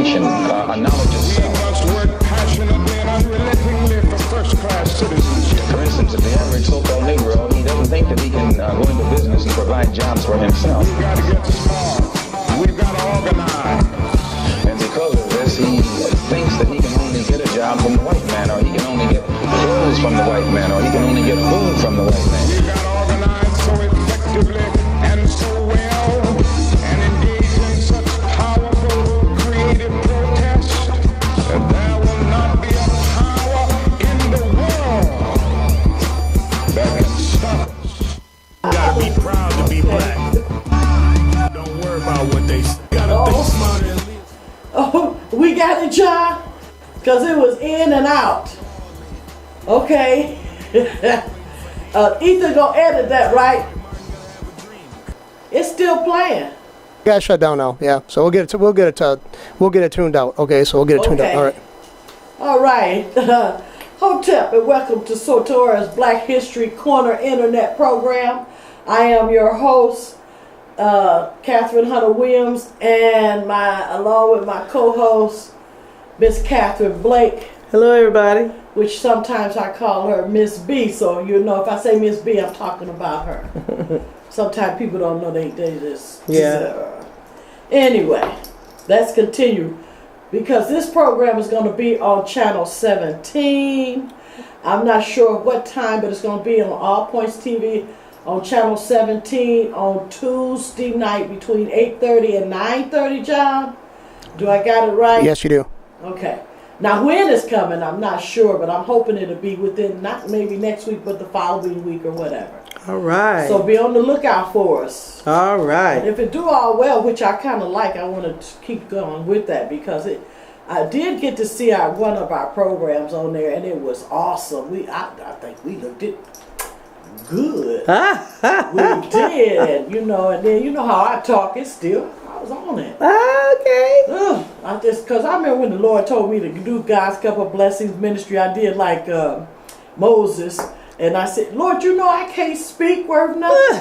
education, a knowledge of self. We must work passionately and unrelentingly for first-class citizenship. For instance, if the average so-called Negro, he doesn't think that he can go into business and provide jobs for himself. We've got to get smart. We've got to organize. And because of this, he thinks that he can only get a job from the white man, or he can only get clothes from the white man, or he can only get food from the white man. We've got to organize so effectively and so well and engage in such powerful, creative protest that there will not be a power in the world that can stop us. You gotta be proud to be black. Don't worry about what they say. You gotta think smarter and live. Oh, we got it, John? Because it was in and out. Okay. Ethan gonna edit that, right? It's still playing. Yeah, shut down now. Yeah, so we'll get it tuned out. Okay, so we'll get it tuned out. All right. All right. Hotep, and welcome to Satora's Black History Corner Internet program. I am your host, Catherine Hunter Williams, and along with my co-host, Miss Catherine Blake. Hello, everybody. Which sometimes I call her Miss B. So you know, if I say Miss B, I'm talking about her. Sometimes people don't know they just Anyway, let's continue, because this program is going to be on channel 17. I'm not sure what time, but it's going to be on All Points TV on channel 17 on Tuesday night between 8:30 and 9:30. John, do I got it right? Yes, you do. Okay. Now, when it's coming, I'm not sure, but I'm hoping it'll be within, not maybe next week, but the following week or whatever. All right. So be on the lookout for us. All right. And if it do all well, which I kind of like, I want to keep going with that, because I did get to see one of our programs on there, and it was awesome. I think we looked it good. We did, and then you know how I talk. It's still, I was on it. Okay. Because I remember when the Lord told me to do God's Cup of Blessings ministry, I did like Moses. And I said, Lord, I can't speak worth nothing.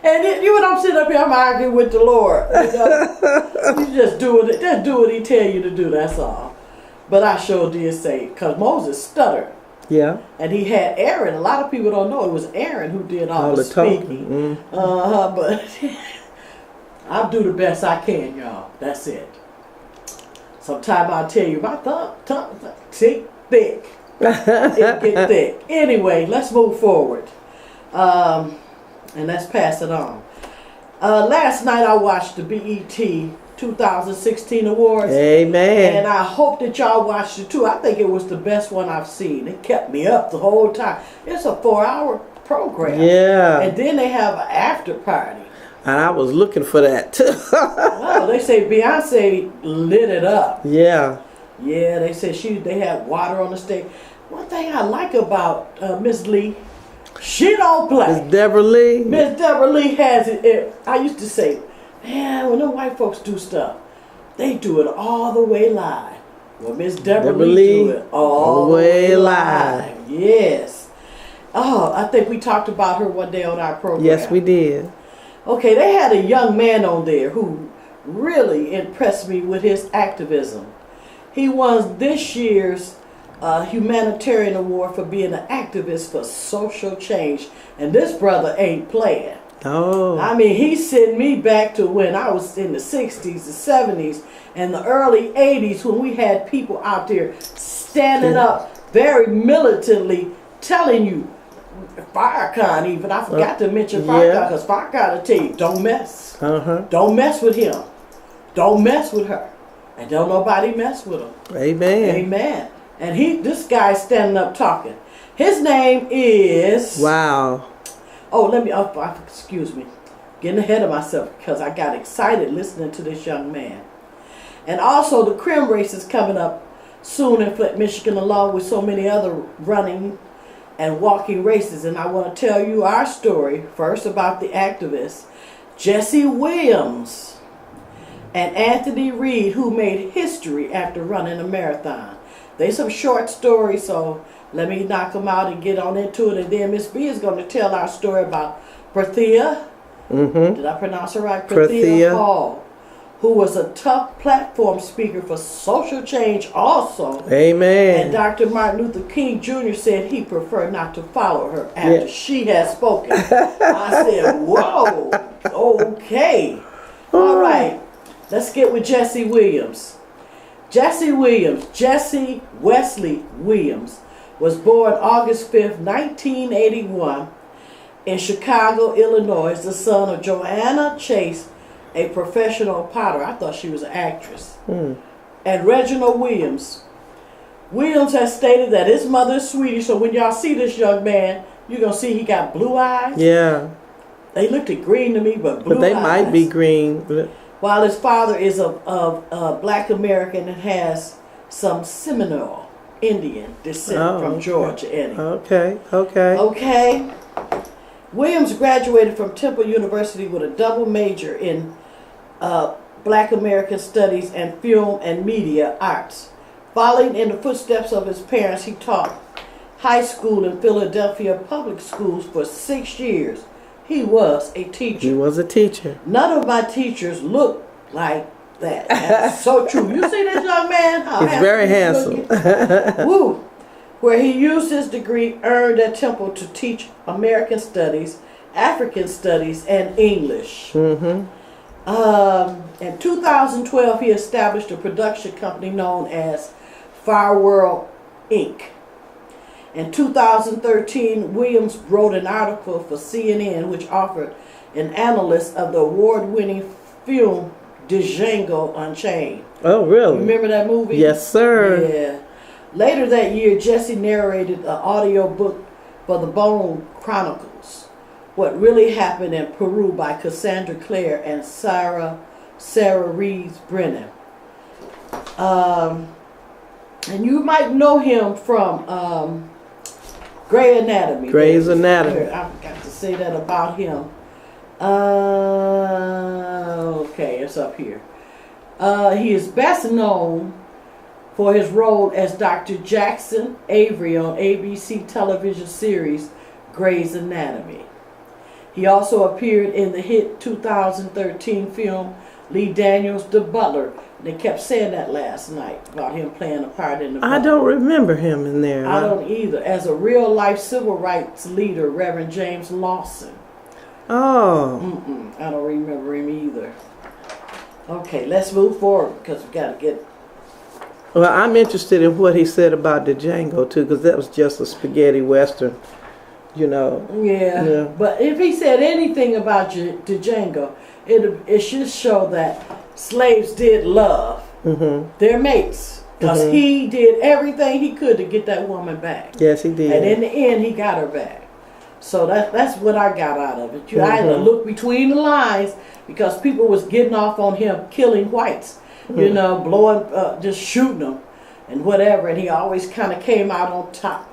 And then, I'm sitting up here, I'm arguing with the Lord. You just do what he tell you to do, that's all. But I sure did say, because Moses stuttered. Yeah. And he had Aaron. A lot of people don't know it was Aaron who did all the speaking. But I'll do the best I can, y'all. That's it. Sometime I'll tell you, my tongue thick. It get thick. Anyway, let's move forward. And let's pass it on. Last night I watched the BET 2016 Awards. Amen. And I hope that y'all watched it too. I think it was the best one I've seen. It kept me up the whole time. It's a 4-hour program. Yeah. And then they have an after party. And I was looking for that too. Well, they say Beyonce lit it up. Yeah. Yeah, they said they had water on the stage. One thing I like about Miss Lee, she don't play. Miss Deborah Lee. Miss Deborah Lee has it. I used to say, man, when the white folks do stuff, they do it all the way live. Well, Miss Deborah Lee do it all the way live. Yes. Oh, I think we talked about her one day on our program. Yes, we did. Okay, they had a young man on there who really impressed me with his activism. He won this year's humanitarian award for being an activist for social change. And this brother ain't playing. Oh. I mean, he sent me back to when I was in the 60s, the 70s, and the early 80s, when we had people out there standing up very militantly telling you, Farrakhan even, I forgot to mention Farrakhan, because Farrakhan will tell you, don't mess. Don't mess with him. Don't mess with her. And don't nobody mess with him. Amen. Amen. And this guy standing up talking. His name is... Wow. Oh, excuse me. Getting ahead of myself, because I got excited listening to this young man. And also the crime race is coming up soon in Flint, Michigan, along with so many other running and walking races. And I want to tell you our story first about the activists, Jesse Williams and Anthony Reed, who made history after running a marathon. They some short stories, so let me knock them out and get on into it. And then Miss B is going to tell our story about Prathia. Did I pronounce her right? Prathia Hall, who was a tough platform speaker for social change also. Amen. And Dr. Martin Luther King Jr. said he preferred not to follow her after she had spoken. I said, whoa, okay. All right, let's get with Jesse Williams. Jesse Wesley Williams was born August 5th, 1981 in Chicago, Illinois, the son of Joanna Chase, a professional potter. I thought she was an actress. And Reginald Williams. Williams has stated that his mother is Swedish, so when y'all see this young man, you're going to see he got blue eyes. Yeah. They looked green to me, but blue eyes. But they might be green. While his father is of Black American and has some Seminole Indian descent from Georgia in him. Okay. Williams graduated from Temple University with a double major in Black American Studies and Film and Media Arts. Following in the footsteps of his parents, he taught high school in Philadelphia public schools for 6 years. He was a teacher. None of my teachers look like that. That's so true. You see this young man? He's very handsome. Woo! Where he used his degree earned at Temple to teach American Studies, African Studies, and English. In 2012, he established a production company known as Fire World Inc. In 2013, Williams wrote an article for CNN which offered an analyst of the award-winning film Django Unchained. Oh, really? Remember that movie? Yes, sir. Yeah. Later that year, Jesse narrated an audio book for the Bone Chronicles, What Really Happened in Peru by Cassandra Clare and Sarah Reeves Brennan. And you might know him from Grey's Anatomy. Grey's Anatomy. I forgot to say that about him. Okay, it's up here. He is best known for his role as Dr. Jackson Avery on ABC television series Grey's Anatomy. He also appeared in the hit 2013 film Lee Daniels' The Butler. They kept saying that last night about him playing a part in The Butler. I don't remember him in there. I don't either. As a real-life civil rights leader, Reverend James Lawson. Oh. I don't remember him either. Okay, let's move forward because we got to get... Well, I'm interested in what he said about the Django, too, because that was just a spaghetti western, you know. Yeah. But if he said anything about the Django, it should show that slaves did love their mates because he did everything he could to get that woman back. Yes, he did. And in the end, he got her back. So that's what I got out of it. You had to look between the lines because people was getting off on him killing whites, you know, blowing, just shooting them and whatever. And he always kind of came out on top.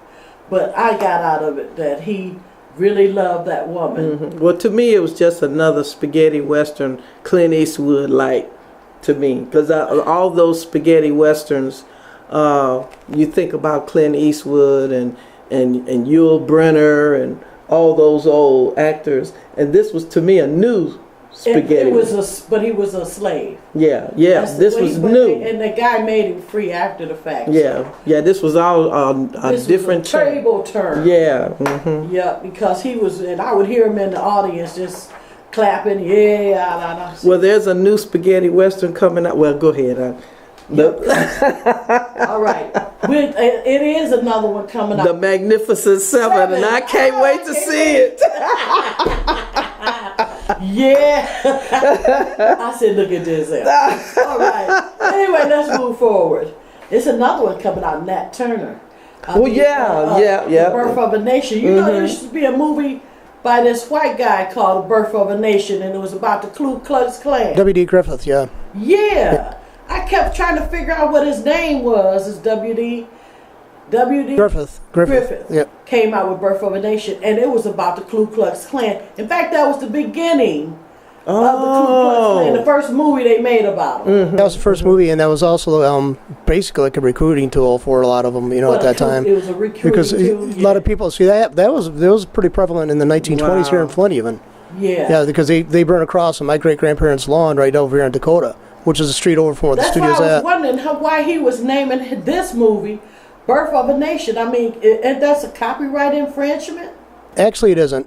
But I got out of it that he really loved that woman. Well, to me, it was just another spaghetti western, Clint Eastwood like to me, because all those spaghetti westerns, you think about Clint Eastwood and Yul Brynner and all those old actors, and this was to me a new spaghetti. But he was a slave. Yeah. This was new, and the guy made him free after the fact. Yeah. This was all a different was a table turn. Yeah. Yeah, because he was, and I would hear him in the audience just clapping. Yeah. Well, there's a new spaghetti western coming out. Well, go ahead. All right. It is another one coming out. The Magnificent Seven, and I can't wait to see it. Yeah. I said, look at this. All right. Anyway, let's move forward. There's another one coming out, Nat Turner. The Birth of a Nation. You know, there used to be a movie by this white guy called The Birth of a Nation, and it was about the Ku Klux Klan. W.D. Griffith, yeah. Yeah. I kept trying to figure out what his name was. It's W.D. Griffith. Yep. Came out with Birth of a Nation, and it was about the Ku Klux Klan. In fact, that was the beginning of the Ku Klux Klan, the first movie they made about them. That was the first movie, and that was also basically like a recruiting tool for a lot of them, at that time. It was a recruiting because tool. A lot of people see that was pretty prevalent in the 1920s here in Flint even. Yeah. Yeah, because they burn across on my great grandparents' lawn right over here in Dakota. which is a street over from where the That's studio's why I was at. wondering why he was naming this movie Birth of a Nation. I mean, and that's a copyright infringement? Actually, it isn't.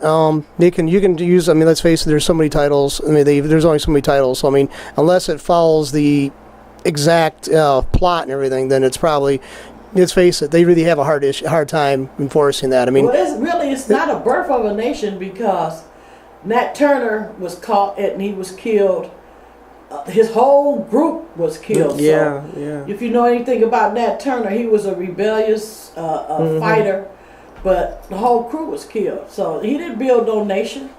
You can use. I mean, let's face it. There's so many titles. I mean, there's only so many titles. So I mean, unless it follows the exact plot and everything, then it's probably. Let's face it. They really have a hard time enforcing that. I mean, well, it's not a Birth of a Nation because Nat Turner was caught and he was killed. His whole group was killed. Yeah, so yeah. If you know anything about Nat Turner, he was a rebellious fighter, but the whole crew was killed. So he didn't build no nation.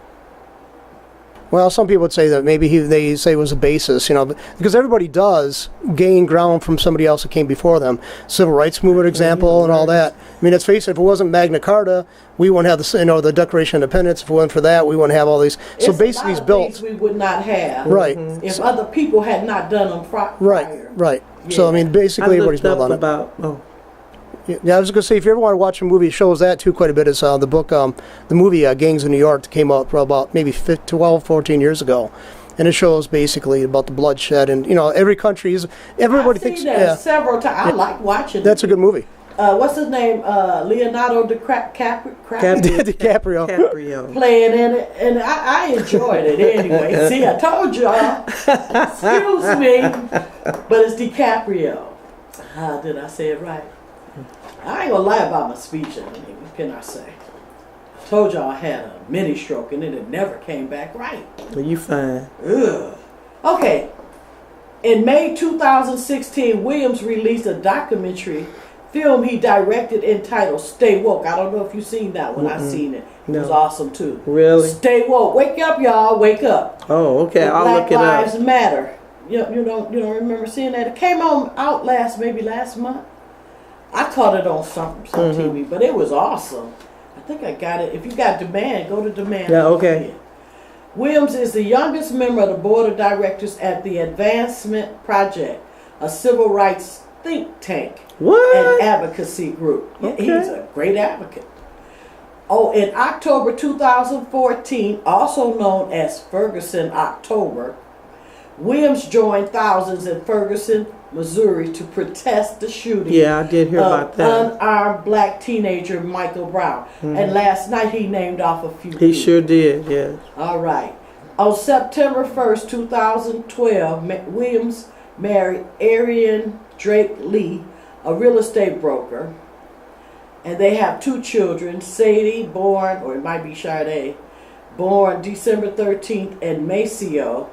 well, some people would say that maybe they say it was a basis, because everybody does gain ground from somebody else that came before them. Civil rights movement example and all that. I mean, let's face it. If it wasn't Magna Carta, we wouldn't have the Declaration of Independence. If it wasn't for that, we wouldn't have all these. So It's basically, a it's lot of built. things we would not have Right. if other people had not done them prior. Right. So I mean, I basically, everybody's looked built up on it. about. Yeah, I was going to say, if you ever want to watch a movie, it shows that too quite a bit. It's the book, the movie Gangs of New York that came out for about maybe 12, 14 years ago. And it shows basically about the bloodshed. And, every country is, everybody I've thinks, seen that several times. I like watching that's it. a good movie. What's his name? Leonardo DiCaprio. Caprio. playing in it, and I enjoyed it anyway. See, I told y'all. Excuse me, but it's DiCaprio. How did I say it right? I ain't gonna lie about my speech. What can I say? I told y'all I had a mini stroke and it never came back right. Well, you fine. Ugh. Okay. In May 2016, Williams released a documentary film he directed entitled Stay Woke. I don't know if you've seen that one. I've seen it. It was awesome too. Really? Stay woke. Wake up, y'all. Wake up. Oh, okay. I'll Black look it up. Lives Matter. You don't remember seeing that? It came out maybe last month. I caught it on some TV, but it was awesome. I think I got it. If you got Demand, go to Demand. Yeah, okay. Williams is the youngest member of the board of directors at the Advancement Project, a civil rights think tank and advocacy group. Okay. He's a great advocate. Oh, in October 2014, also known as Ferguson October, Williams joined thousands in Ferguson, Missouri to protest the shooting Yeah, I did hear about that. unarmed black teenager Michael Brown. And last night he named off a few He people. sure did, yes. All right. On September 1st, 2012, Williams married Arian Drake Lee, a real estate broker. And they have 2 children, Sadie, born, or it might be Sade, born December 13th, and Maceo,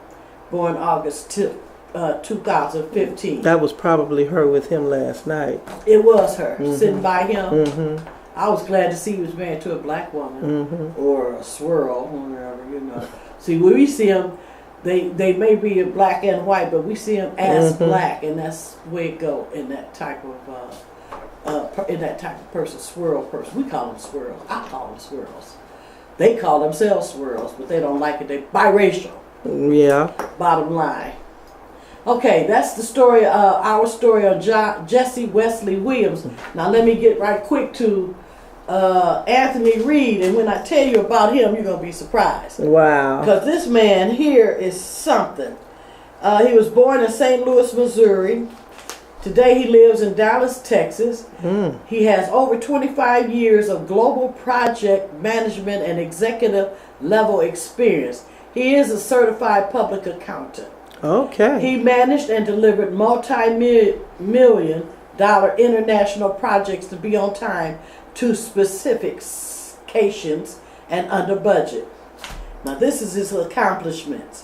born August 2015. That was probably her with him last night. It was her, sitting by him. I was glad to see he was married to a black woman, or a swirl, whatever, See, when we see them, they may be black and white, but we see them as black, and that's the way it go in that type of person, swirl person. We call them swirls. I call them swirls. They call themselves swirls, but they don't like it. They biracial. Yeah. Bottom line. Okay, that's the story. Our story on Jesse Wesley Williams. Now let me get right quick to Anthony Reed, and when I tell you about him, you're gonna be surprised. Wow. Because this man here is something. He was born in St. Louis, Missouri. Today he lives in Dallas, Texas. He has over 25 years of global project management and executive level experience. He is a certified public accountant. Okay. He managed and delivered multi-million-dollar international projects to be on time to specifications and under budget. Now this is his accomplishments.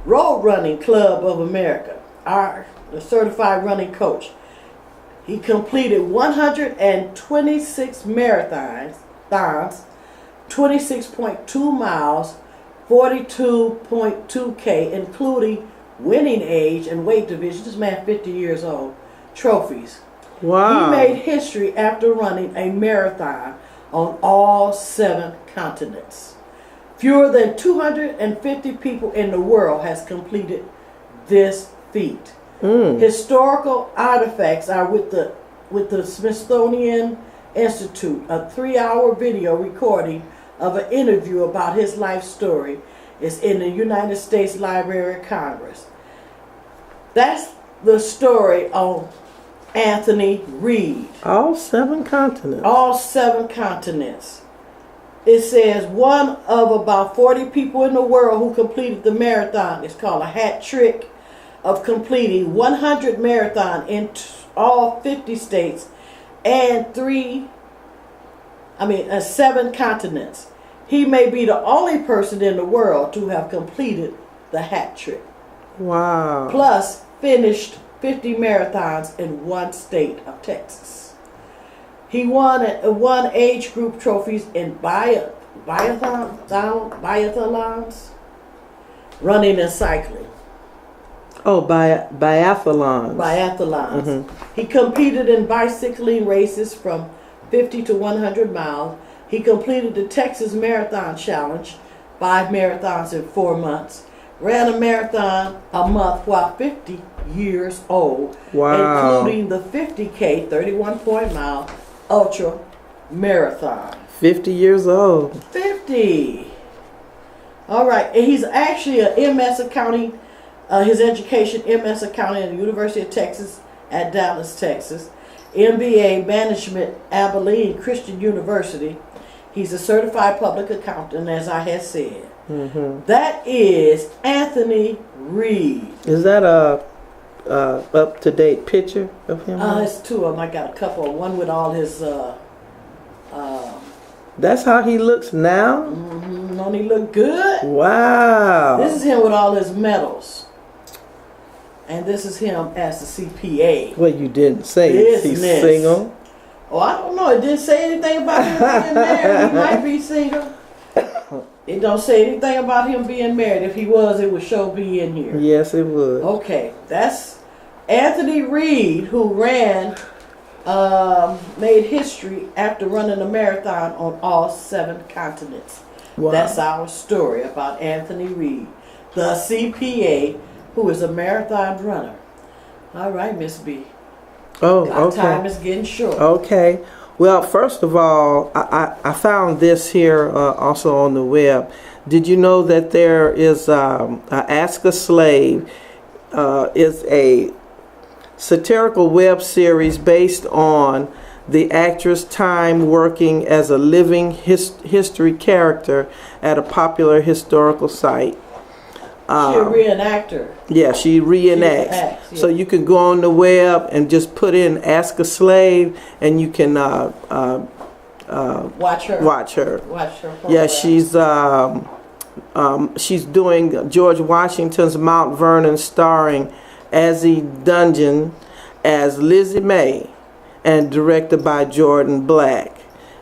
Road Running Club of America, the certified running coach. He completed 126 marathons, 26.2 miles, 42.2K, including winning age and weight division. This man 50 years old. Trophies. Wow. He made history after running a marathon on all 7 continents. Fewer than 250 people in the world has completed this feat. Historical artifacts are with the Smithsonian Institute. A 3-hour video recording of an interview about his life story is in the United States Library of Congress. That's the story of Anthony Reed. All 7 continents. All 7 continents. It says one of about 40 people in the world who completed the marathon. It's called a hat trick of completing 100 marathon in all 50 states and 7 continents. He may be the only person in the world to have completed the hat trick. Wow. Plus finished 50 marathons in one state of Texas. He won age group trophies in biathlons, running and cycling. Oh, biathlons. Biathlons. Mm-hmm. He competed in bicycling races from 50 to 100 miles. He completed the Texas Marathon Challenge, 5 marathons in 4 months. Ran a marathon a month while 50 years old, Wow. including the 50K 31-mile ultra marathon. 50 years old. 50. All right, and he's actually a MS accounting. His education, MS accounting at the University of Texas at Dallas, Texas. MBA management, Abilene Christian University. He's a certified public accountant, as I had said. Mm-hmm. That is Anthony Reed. Is that a up-to-date picture of him? It's 2 of them. I got a couple. One with all his. That's how he looks now? Don't he look good? Wow. This is him with all his medals. And this is him as the CPA. Well, you didn't say he's Business. single. Oh, I don't know. It didn't say anything about him being married. He might be single. It don't say anything about him being married. If he was, it would show be in here. Yes, it would. Okay, that's Anthony Reed, who made history after running a marathon on all 7 continents. Wow. That's our story about Anthony Reed, the CPA, who is a marathon runner. All right, Miss B. Oh, Our okay. time is getting short. Okay. Well, first of all, I found this here also on the web. Did you know that there is Ask a Slave is a satirical web series based on the actress time working as a living history character at a popular historical site. She's a reenactor. Yeah, she reenacts. Yeah. So you can go on the web and just put in "Ask a Slave" and you can Watch her. watch her. Watch her. Yeah, she's doing George Washington's Mount Vernon, starring Azzy Dungeon as Lizzie May, and directed by Jordan Black.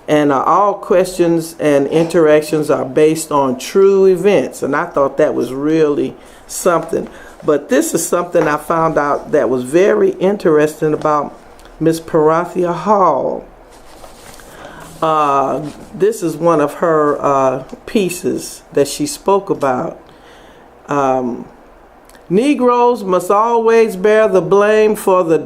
And all questions and interactions are based on true events. And I thought that was really something. But this is something I found out that was very interesting about Miss Prathia Hall. This is one of her pieces that she spoke about. Negroes must always bear the blame for the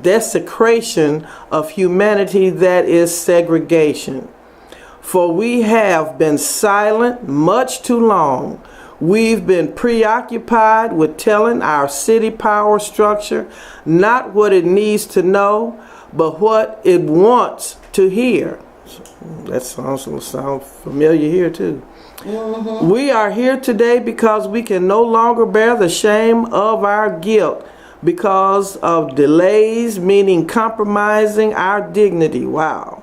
desecration of humanity, that is segregation. For we have been silent much too long. We've been preoccupied with telling our city power structure not what it needs to know, but what it wants to hear. That sound familiar here too. Mm-hmm. We are here today because we can no longer bear the shame of our guilt because of delays, meaning compromising our dignity. Wow.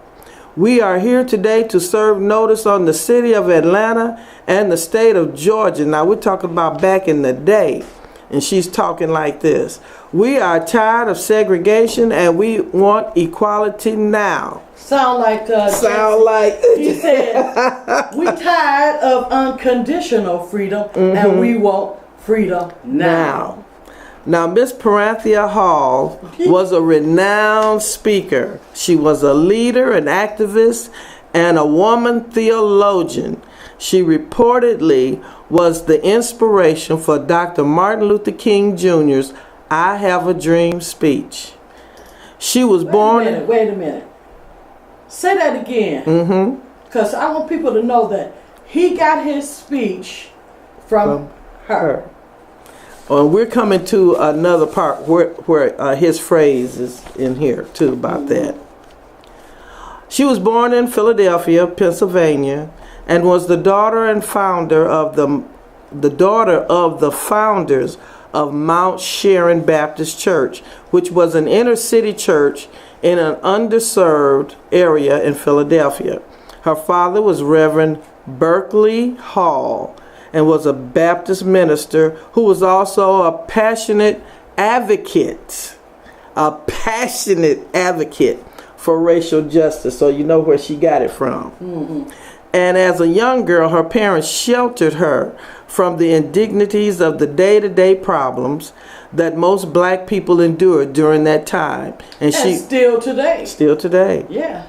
We are here today to serve notice on the city of Atlanta and the state of Georgia. Now we're talking about back in the day. And she's talking like this. We are tired of segregation and we want equality now. Sound like he said, we tired of unconditional freedom and we want freedom now. Now, Miss Prathia Hall was a renowned speaker. She was a leader, an activist, and a woman theologian. She reportedly was the inspiration for Dr. Martin Luther King Jr.'s I Have a Dream speech. She was born... Wait a minute. Say that again. Because I want people to know that he got his speech from her. we're coming to another part where his phrase is in here too about that. She was born in Philadelphia, Pennsylvania, and was the daughter and founder of the founders of Mount Sharon Baptist Church, which was an inner city church in an underserved area in Philadelphia. Her father was Reverend Berkeley Hall and was a Baptist minister who was also a passionate advocate for racial justice. So you know where she got it from. Mm-hmm. And as a young girl, her parents sheltered her from the indignities of the day-to-day problems that most black people endured during that time. And she still today. Still today. Yeah.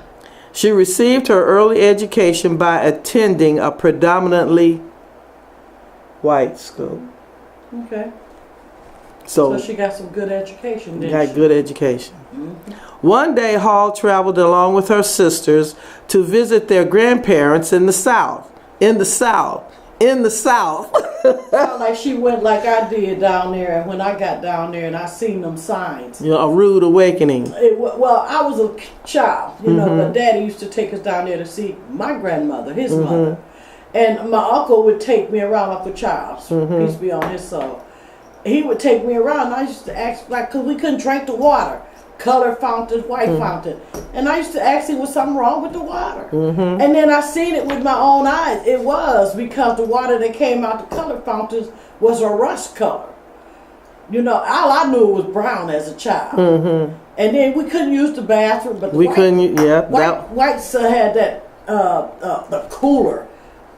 She received her early education by attending a predominantly white school. Okay. So she got some good education, didn't got she? good education. Mm-hmm. One day, Hall traveled along with her sisters to visit their grandparents in the South. Sound like she went like I did down there, and when I got down there and I seen them signs. You know, a rude awakening. Well, I was a child, you know, but Daddy used to take us down there to see my grandmother, his mother. And my uncle would take me around, Uncle Charles, peace be on his soul. He would take me around, and I used to ask, like, because we couldn't drink the water. Color fountain, white fountain. And I used to ask him, was something wrong with the water? And then I seen it with my own eyes. It was because the water that came out the color fountains was a rust color. You know, all I knew was brown as a child. And then we couldn't use the bathroom, but whites had that the cooler.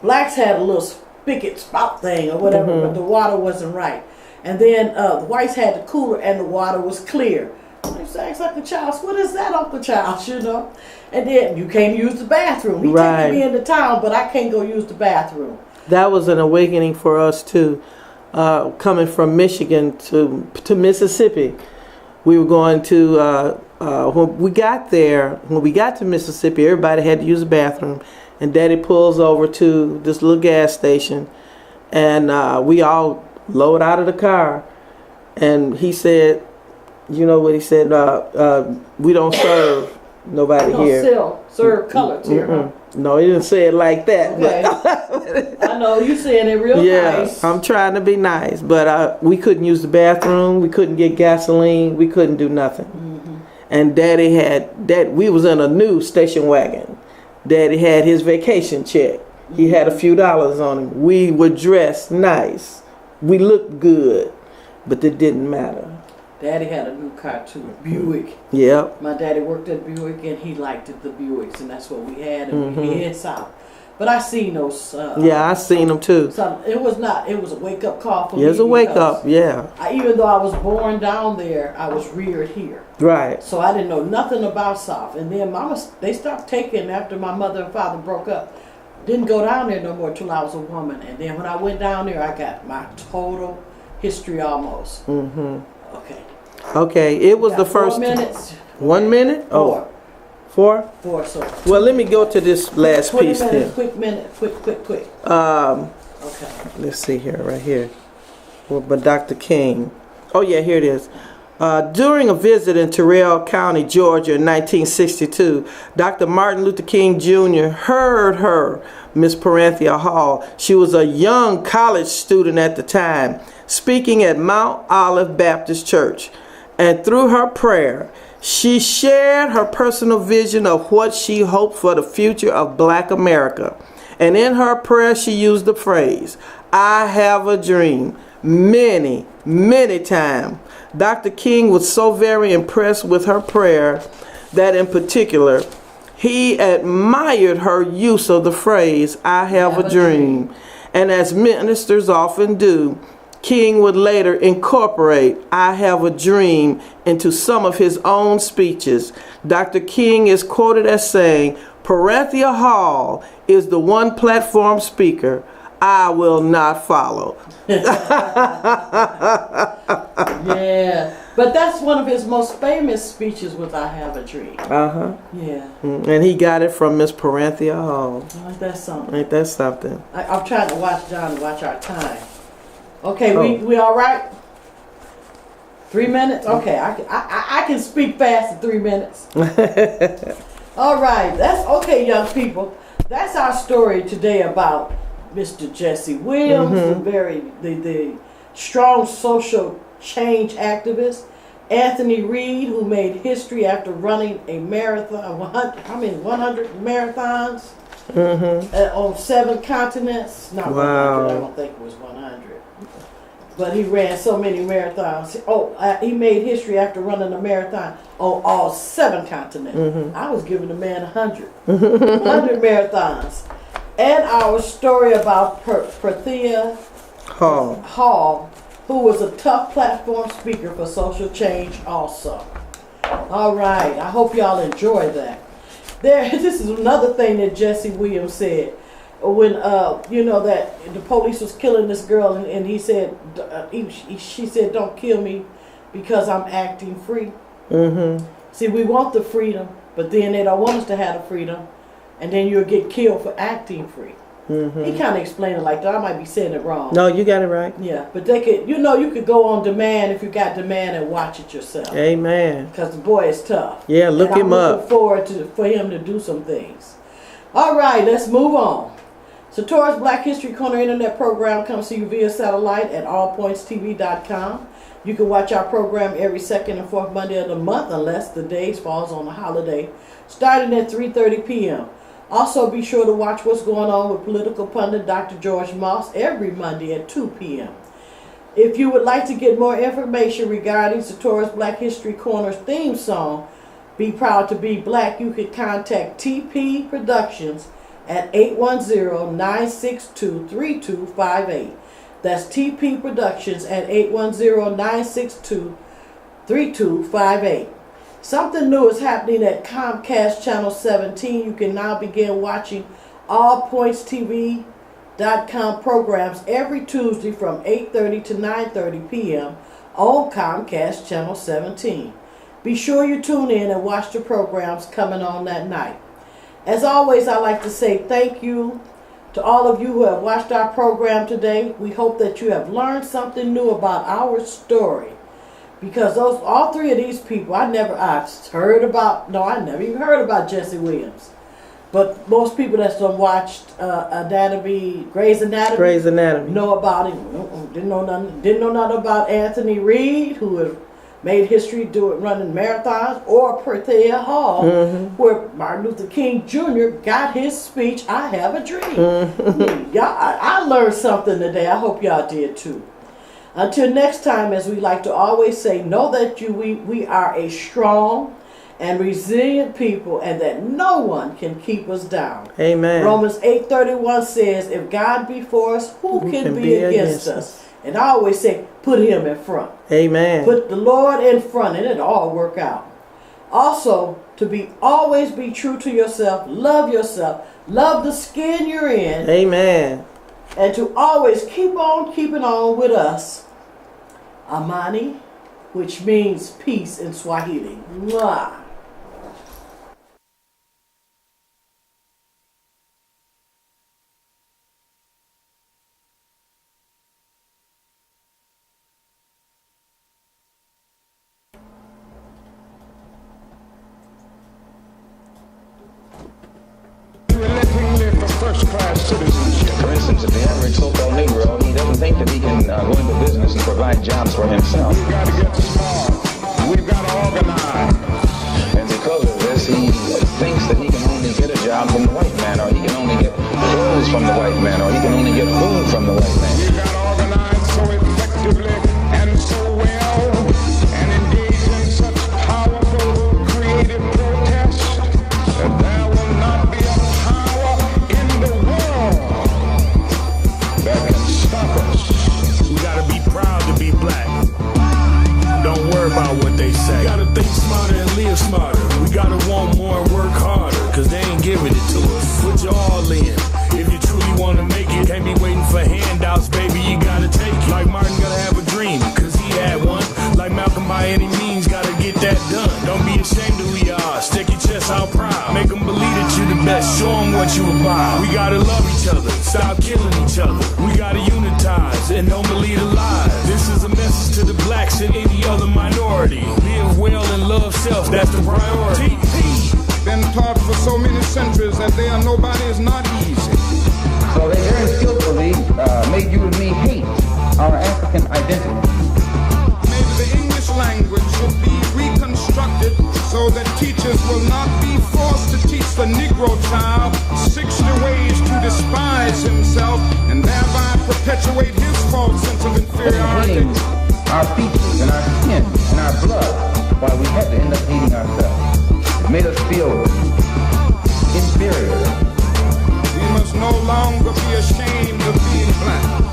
Blacks had a little spigot spout thing or whatever, but the water wasn't right. And then the whites had the cooler and the water was clear. I used to ask Uncle Charles, what is that, Uncle Charles, you know? And then you can't use the bathroom. He taking me into town, but I can't go use the bathroom. That was an awakening for us too. Coming from Michigan to Mississippi. We were going to, when we got to Mississippi, everybody had to use the bathroom. And Daddy pulls over to this little gas station. And we all load out of the car. And he said, you know what he said? We don't serve nobody here. We don't serve colors here. Huh? No, he didn't say it like that. Okay. I know you saying it real nice. I'm trying to be nice, but we couldn't use the bathroom. We couldn't get gasoline. We couldn't do nothing. And Daddy we was in a new station wagon. Daddy had his vacation check. He had a few dollars on him. We were dressed nice. We looked good, but it didn't matter. Daddy had a new car too, a Buick. Yep. My daddy worked at Buick and he liked the Buicks, and that's what we had, and we head south. But I seen those. I seen them too. It was a wake up call for me. It was a wake up, yeah. Even though I was born down there, I was reared here. Right. So I didn't know nothing about South. And then they stopped taking after my mother and father broke up. Didn't go down there no more till I was a woman. And then when I went down there, I got my total history almost. Okay, it was the first 4 minutes. 1 minute? Four. Four? So well, let me go to this last piece here. Quick. Okay. Let's see here, right here. Well, but Dr. King. Oh yeah, here it is. During a visit in Terrell County, Georgia in 1962, Dr. Martin Luther King Jr. heard her, Miss Prathia Hall. She was a young college student at the time, speaking at Mount Olive Baptist Church. And through her prayer, she shared her personal vision of what she hoped for the future of Black America. And in her prayer, she used the phrase, "I have a dream," many, many times. Dr. King was so very impressed with her prayer that in particular, he admired her use of the phrase, "I have a dream." And as ministers often do, King would later incorporate "I have a dream" into some of his own speeches. Dr. King is quoted as saying, "Prathia Hall is the one platform speaker I will not follow." Yeah, but that's one of his most famous speeches was "I have a dream." Yeah. And he got it from Miss Prathia Hall. Ain't that something? Ain't that something? I'm trying to watch John and watch our time. Okay, we all right? 3 minutes? Okay, I can speak fast in 3 minutes. All right, that's okay, young people. That's our story today about Mr. Jesse Williams, the strong social change activist. Anthony Reed, who made history after running a marathon, 100 marathons on 7 continents. Not 100, I don't think it was 100. But he ran so many marathons. He made history after running a marathon on all 7 continents. I was giving the man 100. 100 marathons. And our story about Prathia Hall, who was a tough platform speaker for social change also. All right, I hope y'all enjoy that. This is another thing that Jesse Williams said. When that the police was killing this girl, and he said, she said, "Don't kill me because I'm acting free." See, we want the freedom, but then they don't want us to have the freedom, and then you'll get killed for acting free. He kind of explained it like that. I might be saying it wrong. No, you got it right. Yeah, but they could, you could go on demand if you got demand and watch it yourself. Amen. Because the boy is tough. Yeah, look him up. I'm looking forward for him to do some things. All right, let's move on. Satora's Black History Corner internet program comes to you via satellite at allpointstv.com. You can watch our program every second and fourth Monday of the month, unless the days falls on a holiday, starting at 3:30 p.m. Also, be sure to watch what's going on with political pundit Dr. George Moss every Monday at 2 p.m. If you would like to get more information regarding Satora's Black History Corner's theme song, Be Proud to Be Black, you can contact TP Productions at 810-962-3258. That's TP Productions at 810-962-3258. Something new is happening at Comcast Channel 17. You can now begin watching allpointstv.com programs every Tuesday from 8:30 to 9:30 p.m. on Comcast Channel 17. Be sure you tune in and watch the programs coming on that night. As always, I'd like to say thank you to all of you who have watched our program today. We hope that you have learned something new about our story. Because all 3 of these people, I never even heard about Jesse Williams. But most people that's watched Grey's Anatomy, know about him. Didn't know nothing about Anthony Reed, who has made history running marathons, or Prathia Hall, where Martin Luther King Jr. got his speech, "I Have a Dream." I learned something today. I hope y'all did too. Until next time, as we like to always say, know that we are a strong and resilient people, and that no one can keep us down. Amen. Romans 8:31 says, if God be for us, who can be against us? And I always say, put him in front. Amen. Put the Lord in front, and it'll all work out. Also, always be true to yourself, love the skin you're in. Amen. And to always keep on keeping on with us, Amani, which means peace in Swahili. Mwah. First-class citizenship. For instance, if the average so-called Negro, he doesn't think that he can go into business and provide jobs for himself. We've got to get smart. We've got to organize. And because of this, he thinks that he can only get a job from the white man, or he can only get clothes from the white man, or he can only get food from the white man. We've got to organize so effectively and so well, and engage in such powerful, creative protest that there will not be a power in the world that can stop us. We gotta be proud to be black. Don't worry about what they say. We gotta think smarter and live smarter. We gotta want more and work harder, cause they ain't giving it to us. Put your all in. If you truly wanna make it, can't be waiting for handouts, baby, you gotta take it. Like Martin gotta have a dream, cause he had one. Like Malcolm, by any means, gotta get that done. Don't be ashamed of who you are. Stick your chest out proud. Make them believe that you the best. Show them what you about. We gotta love each other. Stop killing each other. We gotta unitize and don't believe the lies. This is a message to to the blacks and any other minority. Live well and love self, that's the priority. Been taught for so many centuries that they are nobody is not easy. So they very skillfully made you and me hate our African identity. Maybe the English language should be reconstructed so that teachers will not be forced to teach the Negro child 60 ways to despise himself and thereby perpetuate his false sense of inferiority. Our features and our skin and our blood, while we had to end up hating ourselves. It made us feel inferior. We must no longer be ashamed of being black.